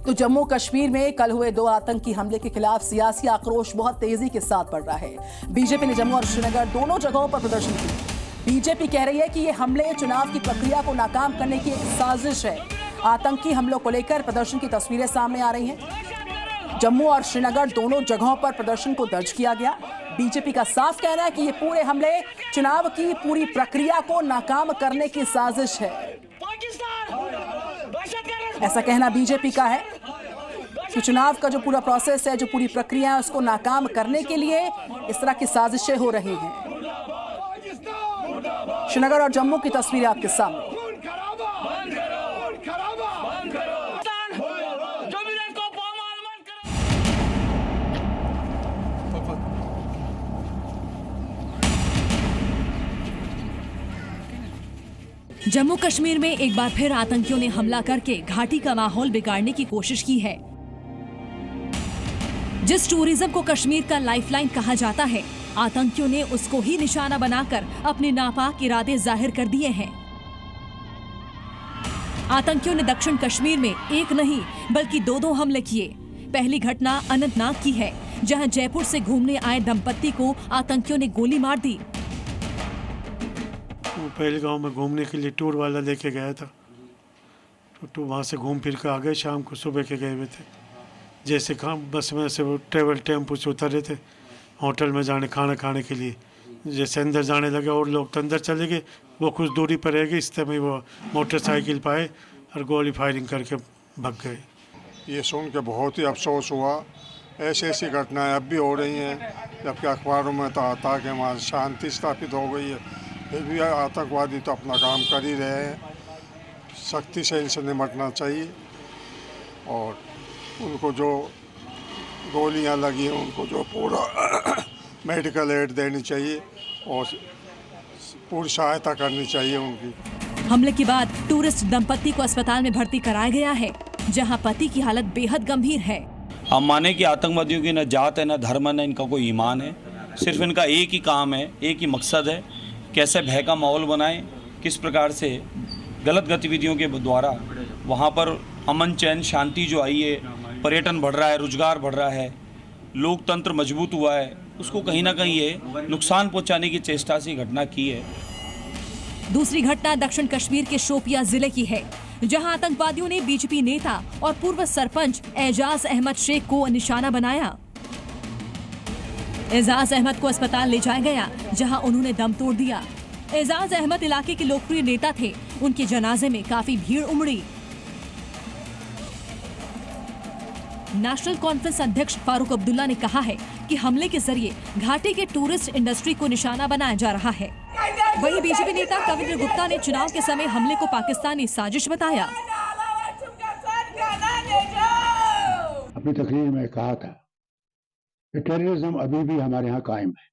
तो जम्मू कश्मीर में कल हुए 2 आतंकी हमले के खिलाफ सियासी आक्रोश बहुत तेजी के साथ बढ़ रहा है। बीजेपी ने जम्मू और श्रीनगर दोनों जगहों पर प्रदर्शन किया। बीजेपी कह रही है कि ये हमले चुनाव की प्रक्रिया को नाकाम करने की एक साजिश है। आतंकी हमलों को लेकर प्रदर्शन की तस्वीरें सामने आ रही हैं। जम्मू और श्रीनगर दोनों जगहों पर प्रदर्शन को दर्ज किया गया। बीजेपी का साफ कहना है कि ये पूरे हमले चुनाव की पूरी प्रक्रिया को नाकाम करने की साजिश है। ऐसा कहना बीजेपी का है कि चुनाव का जो पूरा प्रोसेस है, जो पूरी प्रक्रिया है, उसको नाकाम करने के लिए इस तरह की साजिशें हो रही हैं। श्रीनगर और जम्मू की तस्वीरें आपके सामने। जम्मू कश्मीर में एक बार फिर आतंकियों ने हमला करके घाटी का माहौल बिगाड़ने की कोशिश की है। जिस टूरिज्म को कश्मीर का लाइफलाइन कहा जाता है, आतंकियों ने उसको ही निशाना बनाकर अपने नापाक इरादे जाहिर कर दिए हैं। आतंकियों ने दक्षिण कश्मीर में एक नहीं बल्कि 2 हमले किए। पहली घटना अनंतनाग की है, जहां जयपुर से घूमने आए दंपत्ति को आतंकियों ने गोली मार दी। वो पहलगांव में घूमने के लिए टूर वाला लेके गया था, तो वहाँ से घूम फिर के आ गए। शाम को सुबह के गए हुए थे। जैसे बस में से वो ट्रेवल टेम्पो से उतरे थे होटल में जाने खाना खाने के लिए। जैसे अंदर जाने लगे और लोग तो अंदर चले गए, वो कुछ दूरी पर रह गए। इस समय वो मोटरसाइकिल पाए और गोली फायरिंग करके भाग गए। ये सुन के बहुत ही अफसोस हुआ। ऐसी घटनाएं अब भी हो रही हैं, जबकि अखबारों में था कि वहाँ शांति स्थापित हो गई है, फिर भी आतंकवादी तो अपना काम कर ही रहे हैं। सख्ती से इनसे निपटना चाहिए और उनको जो गोलियां लगी हैं उनको जो पूरा मेडिकल एड देनी चाहिए और पूरी सहायता करनी चाहिए उनकी। हमले के बाद टूरिस्ट दंपत्ति को अस्पताल में भर्ती कराया गया है, जहां पति की हालत बेहद गंभीर है। हम माने कि आतंकवादियों की न जात है, न धर्म है, न इनका कोई ईमान है। सिर्फ इनका एक ही काम है, एक ही मकसद है, कैसे भय का माहौल बनाएं, किस प्रकार से गलत गतिविधियों के द्वारा वहाँ पर अमन चैन शांति जो आई है, पर्यटन बढ़ रहा है, रोजगार बढ़ रहा है, लोकतंत्र मजबूत हुआ है, उसको कहीं ना कहीं ये नुकसान पहुँचाने की चेष्टा से घटना की है। दूसरी घटना दक्षिण कश्मीर के शोपियां जिले की है, जहां आतंकवादियों ने बीजेपी नेता और पूर्व सरपंच एजाज अहमद शेख को निशाना बनाया। एजाज अहमद को अस्पताल ले जाया गया, जहां उन्होंने दम तोड़ दिया। एजाज अहमद इलाके के लोकप्रिय नेता थे। उनके जनाजे में काफी भीड़ उमड़ी। नेशनल कॉन्फ्रेंस अध्यक्ष फारूक अब्दुल्ला ने कहा है कि हमले के जरिए घाटी के टूरिस्ट इंडस्ट्री को निशाना बनाया जा रहा है। वहीं बीजेपी नेता कविंद्र गुप्ता ने चुनाव के समय हमले को पाकिस्तानी साजिश बताया। अपनी तकरीर में कहा था कि टेररिज्म अभी भी हमारे यहाँ कायम है।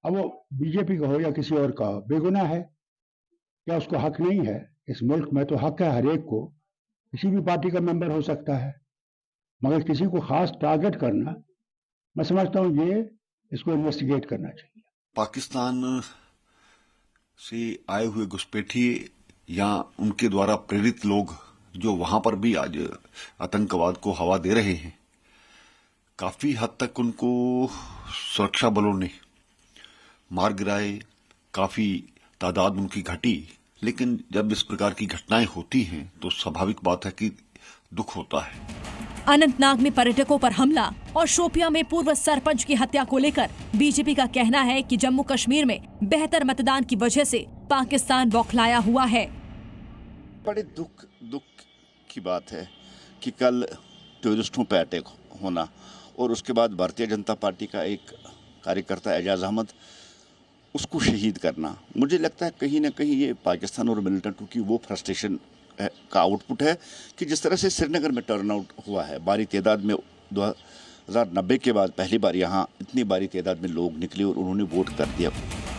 अब वो बीजेपी का हो या किसी और का, बेगुनाह है। क्या उसको हक नहीं है? इस मुल्क में तो हक है हर एक को, किसी भी पार्टी का मेंबर हो सकता है, मगर किसी को खास टारगेट करना, मैं समझता हूँ ये इसको इन्वेस्टिगेट करना चाहिए। पाकिस्तान से आए हुए घुसपैठी या उनके द्वारा प्रेरित लोग जो वहां पर भी आज आतंकवाद को हवा दे रहे हैं, काफी हद तक उनको सुरक्षा बलों ने मार गिराए, काफी तादाद उनकी घटी। लेकिन जब इस प्रकार की घटनाएं होती हैं तो स्वाभाविक बात है कि दुख होता है। अनंतनाग में पर्यटकों पर हमला और शोपियां में पूर्व सरपंच की हत्या को लेकर बीजेपी का कहना है कि जम्मू कश्मीर में बेहतर मतदान की वजह से पाकिस्तान बौखलाया हुआ है। बड़े दुख की बात है कि कल टूरिस्टों पर अटैक होना और उसके बाद भारतीय जनता पार्टी का एक कार्यकर्ता एजाज अहमद, उसको शहीद करना। मुझे लगता है कहीं ना कहीं ये पाकिस्तान और मिलिटेंटों की वो फ्रस्ट्रेशन का आउटपुट है कि जिस तरह से श्रीनगर में टर्नआउट हुआ है भारी तादाद में। 2090 के बाद पहली बार यहाँ इतनी भारी तादाद में लोग निकले और उन्होंने वोट कर दिया।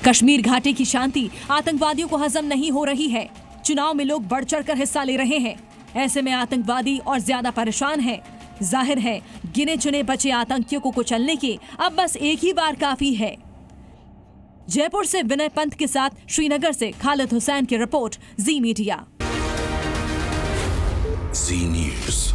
कश्मीर घाटी की शांति आतंकवादियों को हजम नहीं हो रही है। चुनाव में लोग बढ़ चढ़कर हिस्सा ले रहे हैं। ऐसे में आतंकवादी और ज्यादा परेशान हैं। जाहिर है गिने चुने बचे आतंकियों को कुचलने के अब बस एक ही बार काफी है। जयपुर से विनय पंत के साथ श्रीनगर से खालिद हुसैन की रिपोर्ट, जी मीडिया। जी न्यूज़।